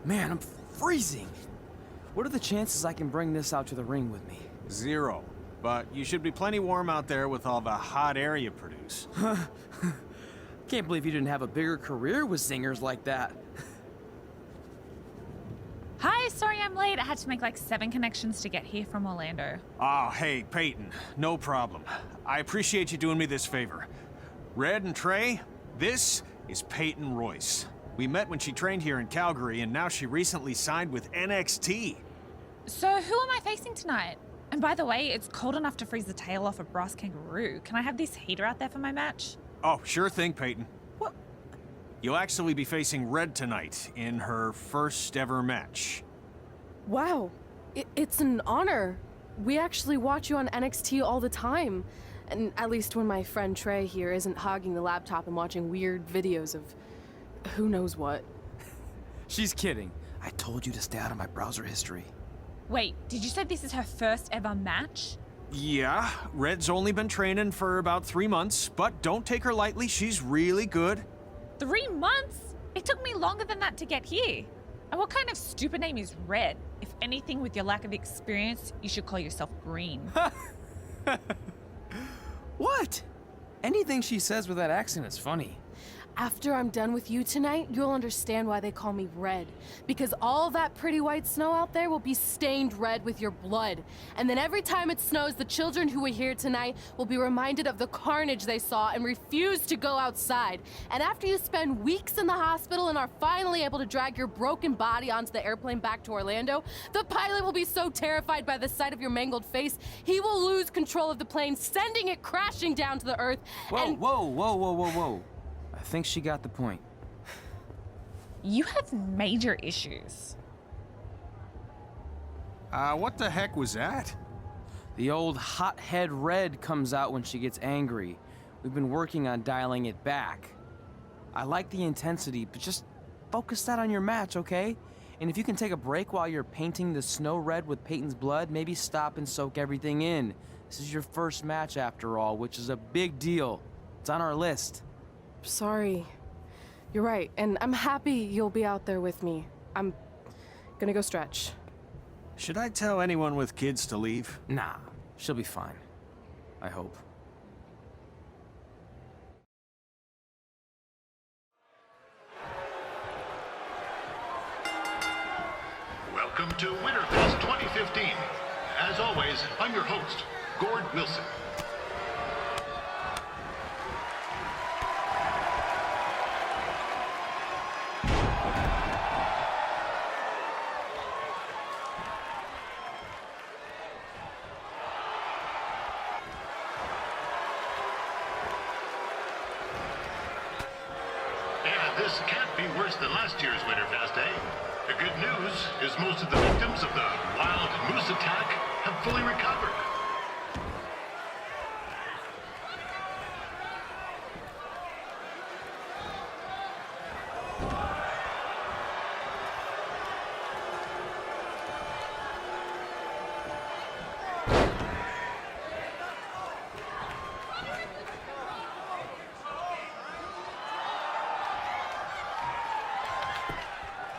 Man, I'm freezing. What are the chances I can bring this out to the ring with me? 0. But you should be plenty warm out there with all the hot air you produce. Can't believe you didn't have a bigger career with singers like that. Hi, sorry I'm late. I had to make like 7 connections to get here from Orlando. Oh, hey, Peyton. No problem. I appreciate you doing me this favor. Red and Trey, this is Peyton Royce. We met when she trained here in Calgary, and now she recently signed with NXT. So who am I facing tonight? And by the way, it's cold enough to freeze the tail off a brass kangaroo. Can I have this heater out there for my match? Oh, sure thing, Peyton. What? You'll actually be facing Red tonight in her first ever match. Wow, it's an honor. We actually watch you on NXT all the time. And at least when my friend Trey here isn't hogging the laptop and watching weird videos of who knows what. She's kidding. I told you to stay out of my browser history. Wait, did you say this is her first ever match? Yeah, Red's only been training for about 3 months, but don't take her lightly, she's really good. 3 months? It took me longer than that to get here. And what kind of stupid name is Red? If anything, with your lack of experience, you should call yourself Green. What? Anything she says with that accent is funny. After I'm done with you tonight, you'll understand why they call me Red. Because all that pretty white snow out there will be stained red with your blood. And then every time it snows, the children who were here tonight will be reminded of the carnage they saw and refuse to go outside. And after you spend weeks in the hospital and are finally able to drag your broken body onto the airplane back to Orlando, the pilot will be so terrified by the sight of your mangled face, he will lose control of the plane, sending it crashing down to the earth. Whoa. I think she got the point. You have major issues. What the heck was that? The old hothead Red comes out when she gets angry. We've been working on dialing it back. I like the intensity, but just focus that on your match, okay? And if you can take a break while you're painting the snow red with Peyton's blood, maybe stop and soak everything in. This is your first match after all, which is a big deal. It's on our list. Sorry. You're right, and I'm happy you'll be out there with me. I'm gonna go stretch. Should I tell anyone with kids to leave? Nah, she'll be fine. I hope. Welcome to Winterfest 2015. As always, I'm your host, Gord Wilson. This can't be worse than last year's Winterfest, eh? The good news is most of the victims of the wild moose attack have fully recovered.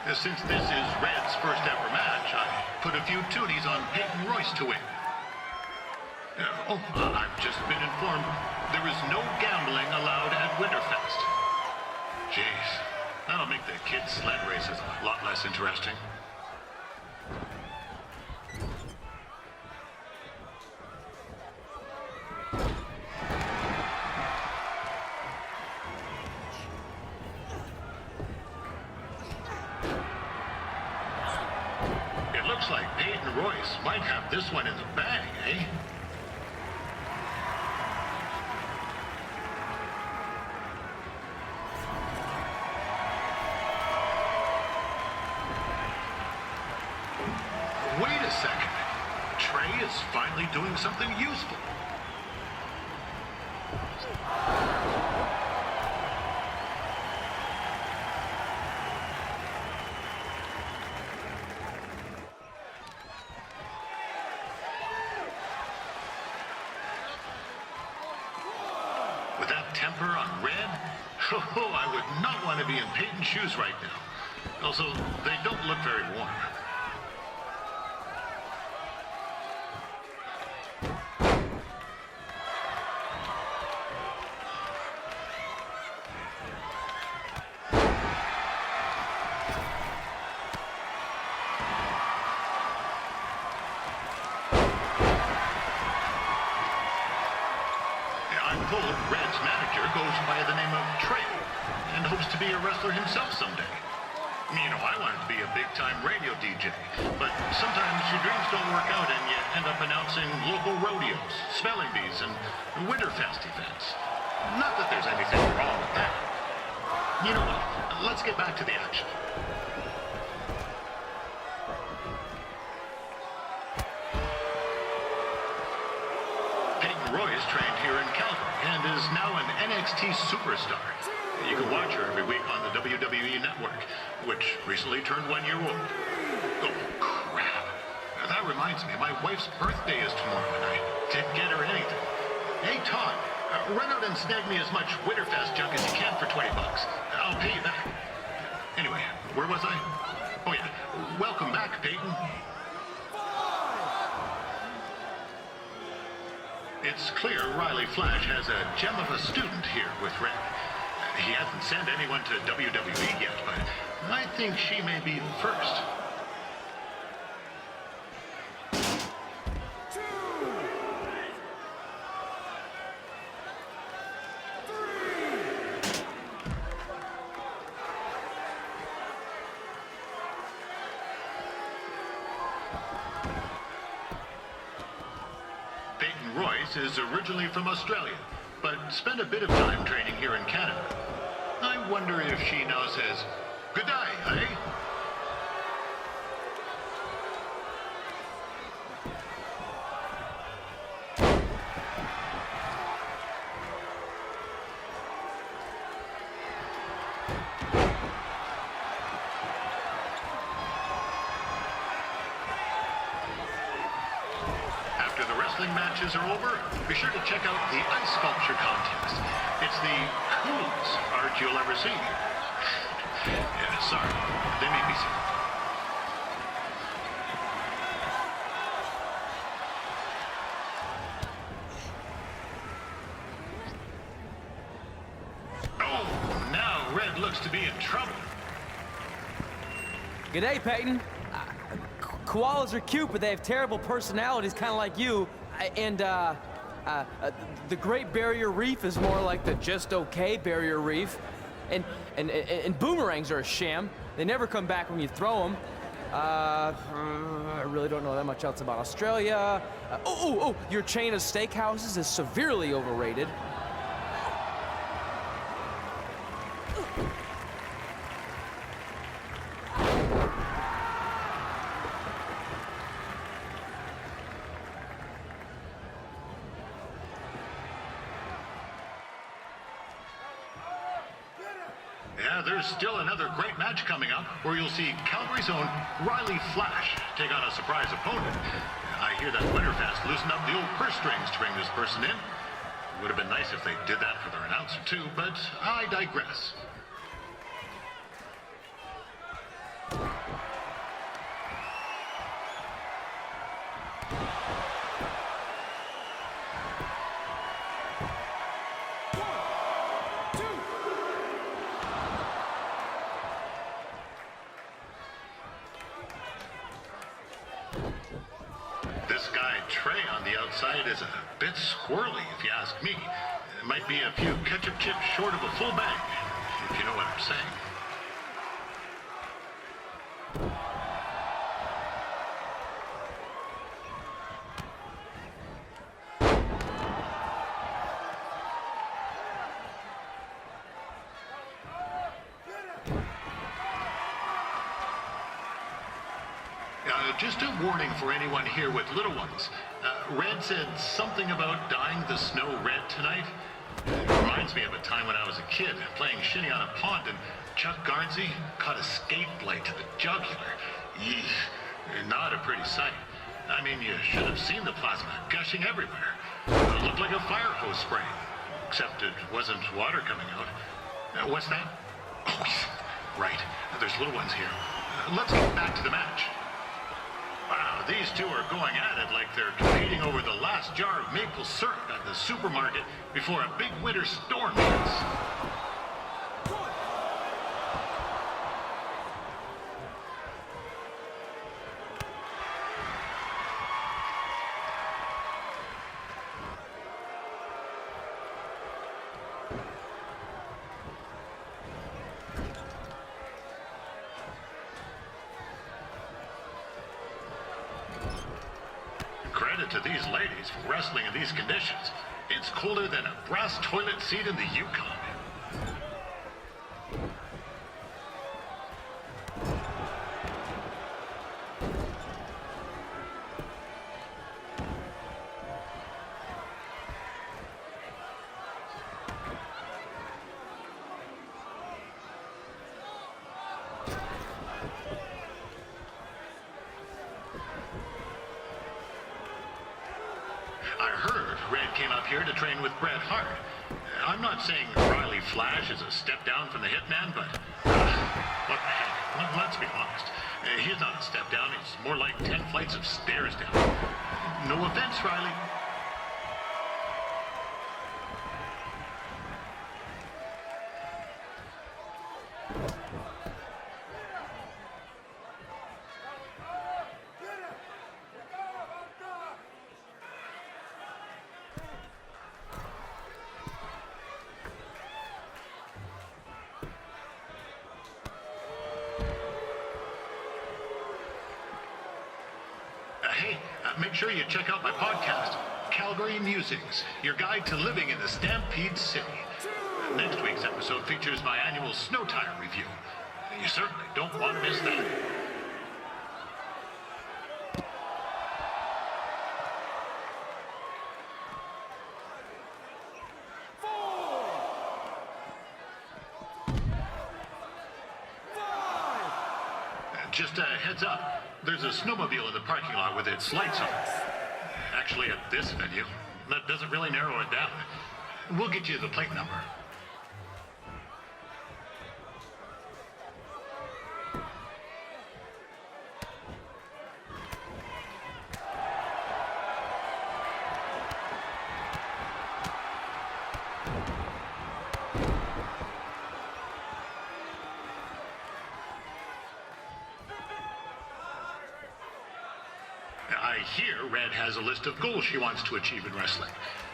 Since this is Red's first ever match, I put a few toonies on Peyton Royce to win. I've just been informed there is no gambling allowed at Winterfest. Jeez, that'll make the kids' sled races a lot less interesting. Looks like Peyton Royce might have this one in the bag, eh? Wait a second. Trey is finally doing something useful. With that temper on Red, I would not want to be in Peyton's shoes right now. Also, they don't look very warm. I'm told Red's manager goes by the name of Trey and hopes to be a wrestler himself someday. You know, I wanted to be a big-time radio DJ, but sometimes your dreams don't work out and you end up announcing local rodeos, spelling bees, and Winterfest events. Not that there's anything wrong with that. You know what? Let's get back to the action. Peyton Royce trained here in Calgary and is now an NXT superstar. You can watch her every week on the WWE Network, which recently turned 1 year old. Oh, crap. That reminds me, my wife's birthday is tomorrow and I didn't get her anything. Hey, Todd, run out and snag me as much Winterfest junk as you can for $20. I'll pay you back. Anyway, where was I? Oh, yeah. Welcome back, Peyton. It's clear Riley Flash has a gem of a student here with Red. He hasn't sent anyone to WWE yet, but I think she may be the first. Peyton Royce is originally from Australia, but spent a bit of time training here in Canada. I wonder if she now says, "Good day, eh?" After the wrestling matches are over, be sure to check out the ice sculpture contest. It's the coolest art you'll ever see. Yeah, sorry. They made me see. Oh, now Red looks to be in trouble. G'day, Peyton. Koalas are cute, but they have terrible personalities, kind of like you. The Great Barrier Reef is more like the just okay Barrier Reef. And boomerangs are a sham. They never come back when you throw them. I really don't know that much else about Australia. Your chain of steakhouses is severely overrated. Yeah, there's still another great match coming up where you'll see Calgary's own Riley Flash take on a surprise opponent. I hear that Winterfest loosened up the old purse strings to bring this person in. It would have been nice if they did that for their announcer too, but I digress. This guy, Trey, on the outside is a bit squirrely, if you ask me. It might be a few ketchup chips short of a full bag, if you know what I'm saying. Just a warning for anyone here with little ones. Red said something about dyeing the snow red tonight. It reminds me of a time when I was a kid playing shinny on a pond and Chuck Garnsey caught a skate blade to the jugular. Yeesh, not a pretty sight. I mean, you should have seen the plasma gushing everywhere. It looked like a fire hose spraying, except it wasn't water coming out. What's that? Oh, Right. There's little ones here. Let's get back to the match. Wow, these two are going at it like they're competing over the last jar of maple syrup at the supermarket before a big winter storm hits. Credit to these ladies for wrestling in these conditions. It's colder than a brass toilet seat in the Yukon. I heard Red came up here to train with Bret Hart. I'm not saying Riley Flash is a step down from the Hitman, but what the heck? Let's be honest. He's not a step down. He's more like 10 flights of stairs down. No offense, Riley. Hey, make sure you check out my podcast, Calgary Musings, your guide to living in the Stampede City. Next week's episode features my annual snow tire review. You certainly don't want to miss that. Just a heads up, there's a snowmobile in the parking lot with its lights on. Actually, at this venue, that doesn't really narrow it down. We'll get you the plate number. I hear Red has a list of goals she wants to achieve in wrestling.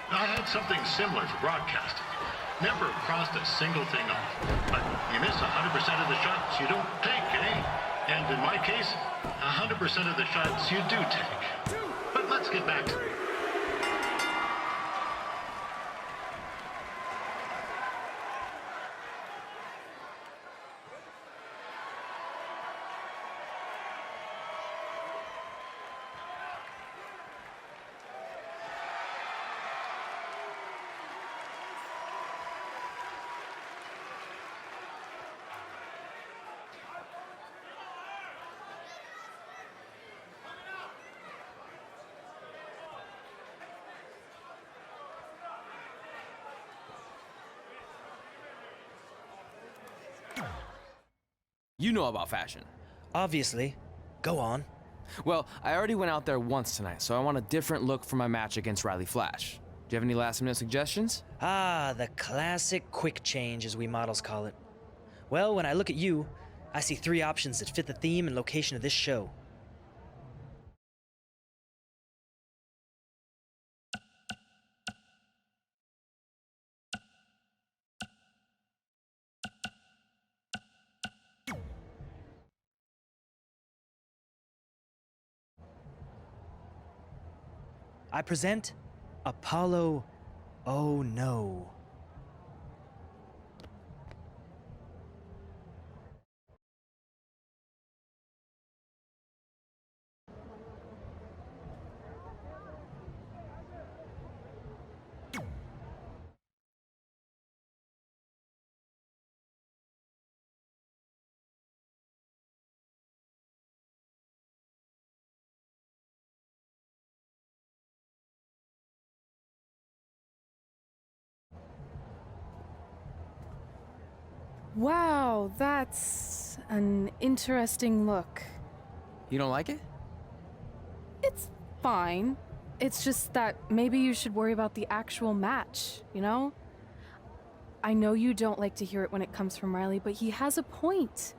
I had something similar for broadcasting. Never crossed a single thing off. But you miss 100% of the shots you don't take, eh? And in my case, 100% of the shots you do take. But let's get back to it. You know about fashion. Obviously. Go on. Well, I already went out there once tonight, so I want a different look for my match against Riley Flash. Do you have any last-minute suggestions? Ah, the classic quick change, as we models call it. Well, when I look at you, I see 3 options that fit the theme and location of this show. I present Apollo Oh No. Wow, that's an interesting look. You don't like it? It's fine. It's just that maybe you should worry about the actual match, you know? I know you don't like to hear it when it comes from Riley, but he has a point.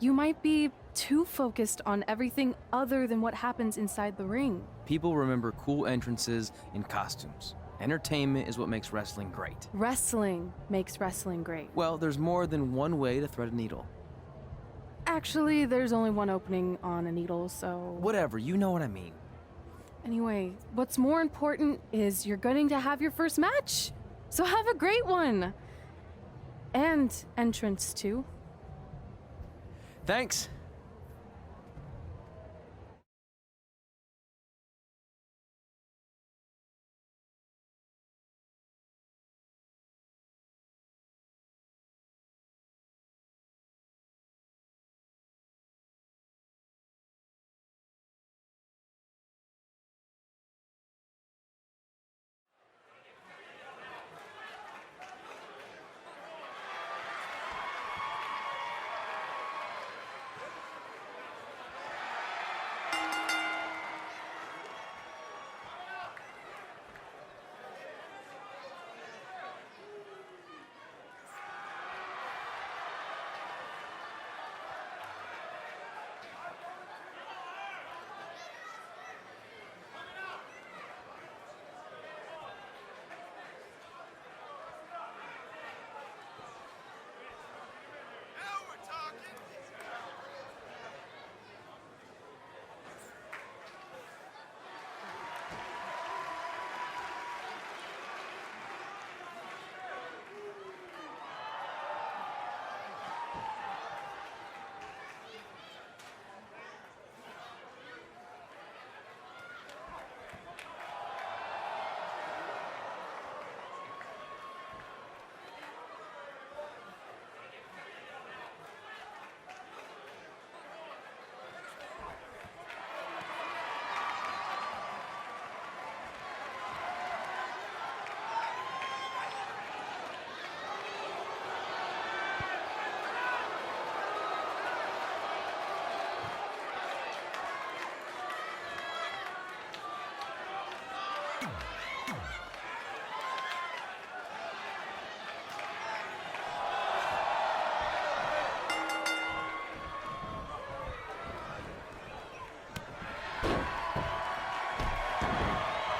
You might be too focused on everything other than what happens inside the ring. People remember cool entrances and costumes. Entertainment is what makes wrestling great. Wrestling makes wrestling great. Well, there's more than one way to thread a needle. Actually, there's only one opening on a needle, so... Whatever, you know what I mean. Anyway, what's more important is you're going to have your first match. So have a great one. And entrance, too. Thanks.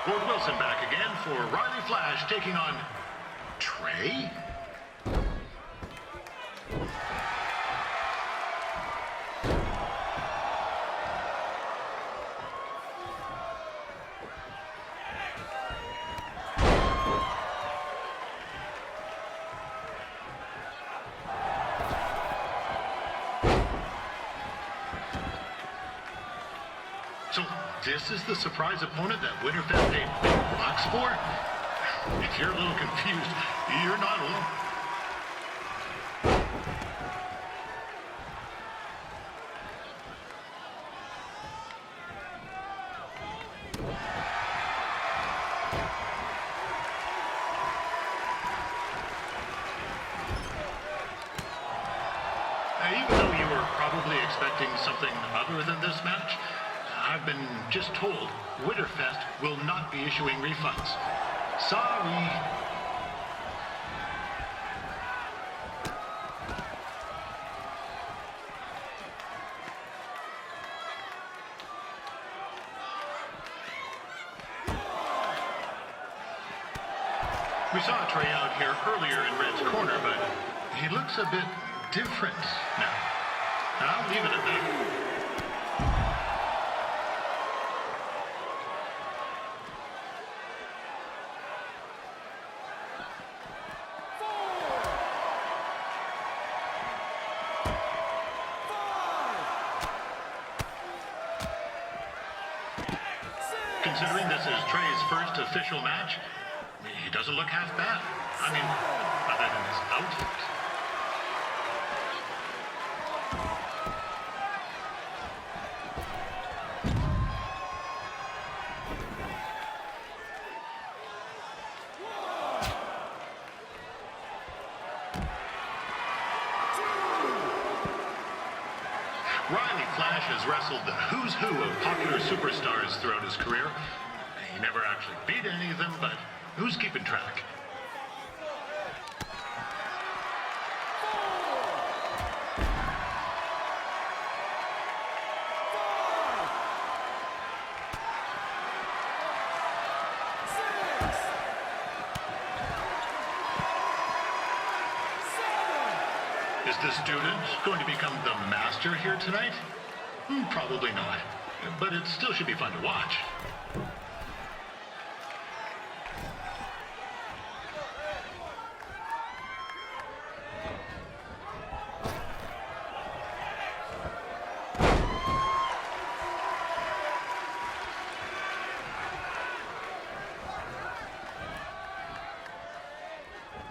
Ward Wilson back again for Riley Flash taking on Trey. So this is the surprise opponent that Winterfell paid big bucks for? If you're a little confused, you're not alone. Now, even though you were probably expecting something other than this match, I've been just told Winterfest will not be issuing refunds. Sorry. We saw Trey out here earlier in Red's corner, but he looks a bit different now. I'll leave it at that. Considering this is Trey's first official match, he doesn't look half bad. I mean, other than his outfit. Riley Flash has wrestled the who's who of popular superstars throughout his career. He never actually beat any of them, but who's keeping track? Is the student going to become the master here tonight? Probably not. But it still should be fun to watch.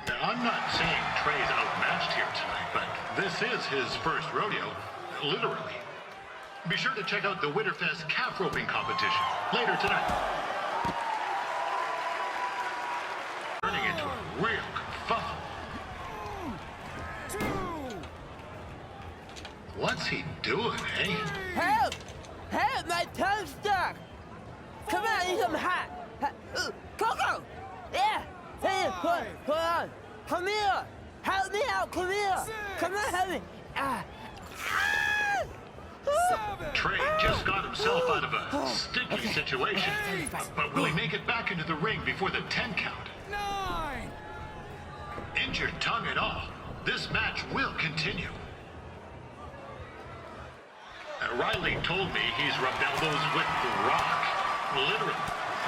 Now, I'm not saying Trey's outmatched here tonight, but this is his first rodeo, literally. Be sure to check out the Winterfest calf roping competition later tonight. Turning into a real kerfuffle. What's he doing, eh? Help! Help! My tongue's stuck! Come on, I need some hot! Coco! Yeah! Hey, hold on! Come here! Help me out! Come here! Come on, help me! Trey just got himself out of a sticky situation. But will he make it back into the ring before the 10 count? 9! Injured tongue and all, this match will continue. Riley told me he's rubbed elbows with The Rock. Literally.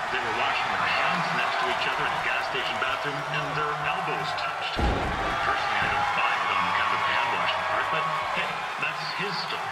They were washing their hands next to each other in a gas station bathroom, and their elbows touched. Personally, I don't buy it on account of the hand washing part, but hey, that's his story.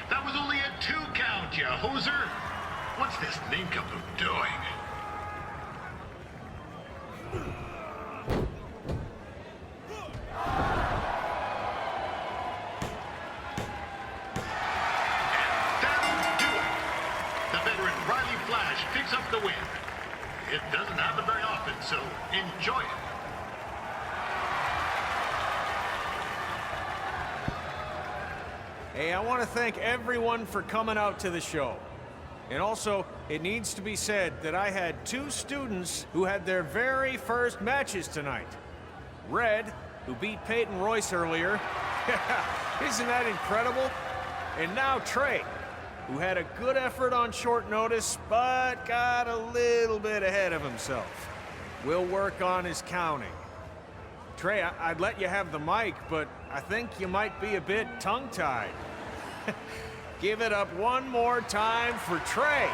That was only a 2 count, you hoser. What's this nincompoop doing? And that'll do it. The veteran Riley Flash picks up the win. It doesn't happen very often, so enjoy it. Hey, I want to thank everyone for coming out to the show. And also, it needs to be said that I had 2 students who had their very first matches tonight. Red, who beat Peyton Royce earlier. Isn't that incredible? And now Trey, who had a good effort on short notice, but got a little bit ahead of himself. We'll work on his counting. Trey, I'd let you have the mic, but I think you might be a bit tongue-tied. Give it up one more time for Trey.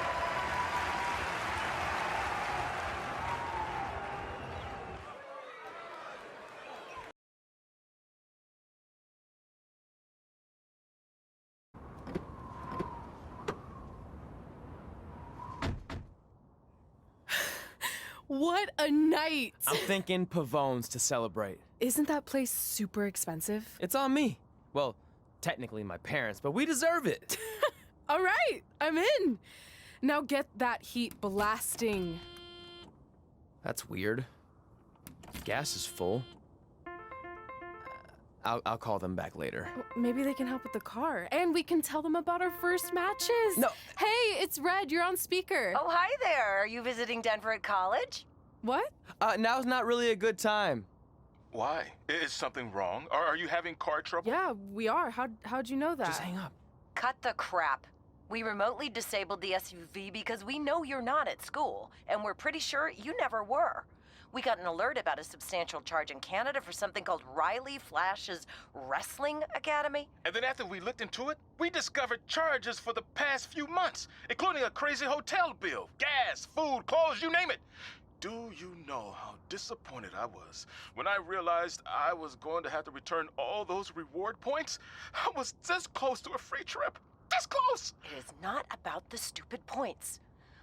What a night! I'm thinking Pavone's to celebrate. Isn't that place super expensive? It's on me. Well, technically my parents, but we deserve it. All right, I'm in. Now get that heat blasting. That's weird. Gas is full. I'll call them back later. Maybe they can help with the car. And we can tell them about our first matches. No. Hey, it's Red. You're on speaker. Oh, hi there. Are you visiting Denver at college? What? Now's not really a good time. Why? Is something wrong? Are you having car trouble? Yeah, we are. How'd you know that? Just hang up. Cut the crap. We remotely disabled the SUV because we know you're not at school, and we're pretty sure you never were. We got an alert about a substantial charge in Canada for something called Riley Flash's Wrestling Academy. And then after we looked into it, we discovered charges for the past few months, including a crazy hotel bill, gas, food, clothes, you name it. Do you know how disappointed I was when I realized I was going to have to return all those reward points? I was this close to a free trip. This close! It is not about the stupid points.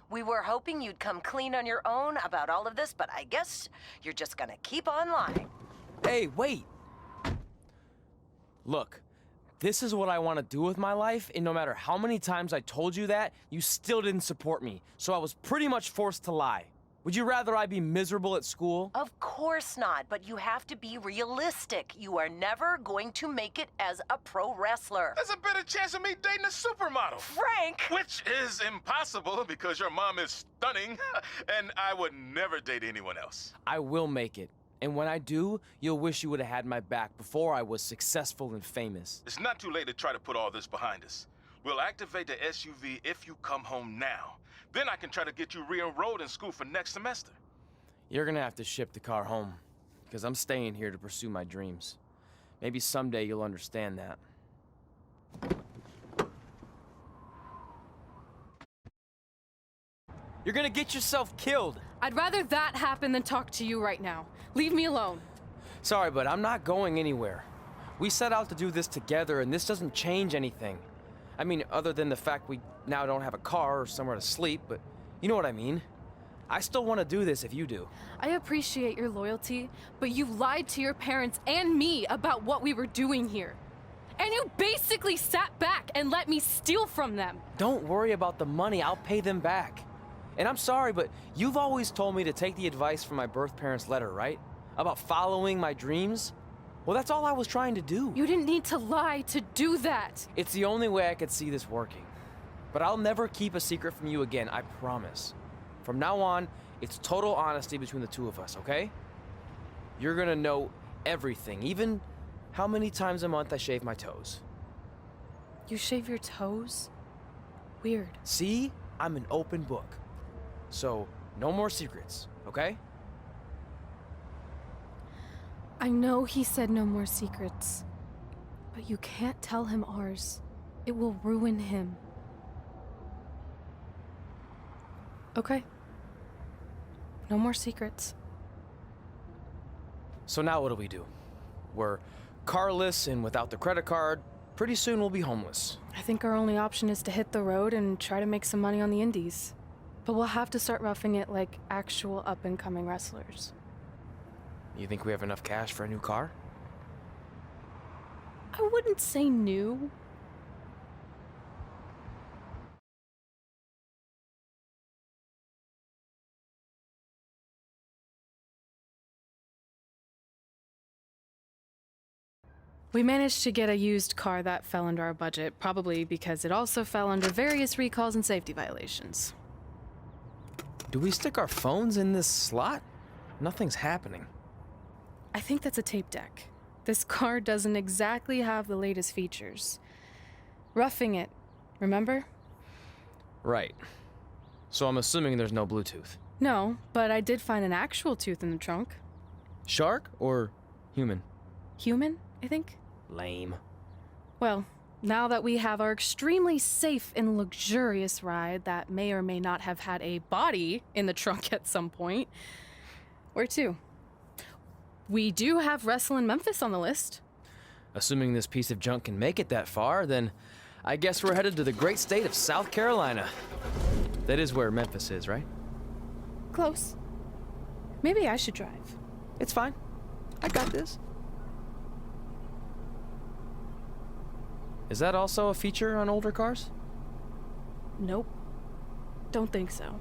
We were hoping you'd come clean on your own about all of this, but I guess you're just gonna keep on lying. Hey, wait. Look, this is what I want to do with my life, and no matter how many times I told you that, you still didn't support me, so I was pretty much forced to lie. Would you rather I be miserable at school? Of course not, but you have to be realistic. You are never going to make it as a pro wrestler. There's a better chance of me dating a supermodel. Frank! Which is impossible because your mom is stunning, and I would never date anyone else. I will make it. And when I do, you'll wish you would have had my back before I was successful and famous. It's not too late to try to put all this behind us. We'll activate the SUV if you come home now. Then I can try to get you re-enrolled in school for next semester. You're gonna have to ship the car home, because I'm staying here to pursue my dreams. Maybe someday you'll understand that. You're gonna get yourself killed. I'd rather that happen than talk to you right now. Leave me alone. Sorry, but I'm not going anywhere. We set out to do this together, and this doesn't change anything. I mean, other than the fact we now don't have a car or somewhere to sleep, but you know what I mean. I still want to do this if you do. I appreciate your loyalty, but you lied to your parents and me about what we were doing here. And you basically sat back and let me steal from them. Don't worry about the money, I'll pay them back. And I'm sorry, but you've always told me to take the advice from my birth parents' letter, right? About following my dreams? Well, that's all I was trying to do. You didn't need to lie to do that. It's the only way I could see this working. But I'll never keep a secret from you again, I promise. From now on, it's total honesty between the two of us, okay? You're gonna know everything, even how many times a month I shave my toes. You shave your toes? Weird. See? I'm an open book. So, no more secrets, okay? I know he said no more secrets, but you can't tell him ours. It will ruin him. Okay. No more secrets. So now what do we do? We're carless and without the credit card. Pretty soon we'll be homeless. I think our only option is to hit the road and try to make some money on the indies. But we'll have to start roughing it like actual up-and-coming wrestlers. You think we have enough cash for a new car? I wouldn't say new. We managed to get a used car that fell under our budget, probably because it also fell under various recalls and safety violations. Do we stick our phones in this slot? Nothing's happening. I think that's a tape deck. This car doesn't exactly have the latest features. Roughing it, remember? Right. So I'm assuming there's no Bluetooth. No, but I did find an actual tooth in the trunk. Shark or human? Human, I think. Lame. Well, now that we have our extremely safe and luxurious ride that may or may not have had a body in the trunk at some point, where to? We do have Wrestle in Memphis on the list. Assuming this piece of junk can make it that far, then I guess we're headed to the great state of South Carolina. That is where Memphis is, right? Close. Maybe I should drive. It's fine. I got this. Is that also a feature on older cars? Nope. Don't think so.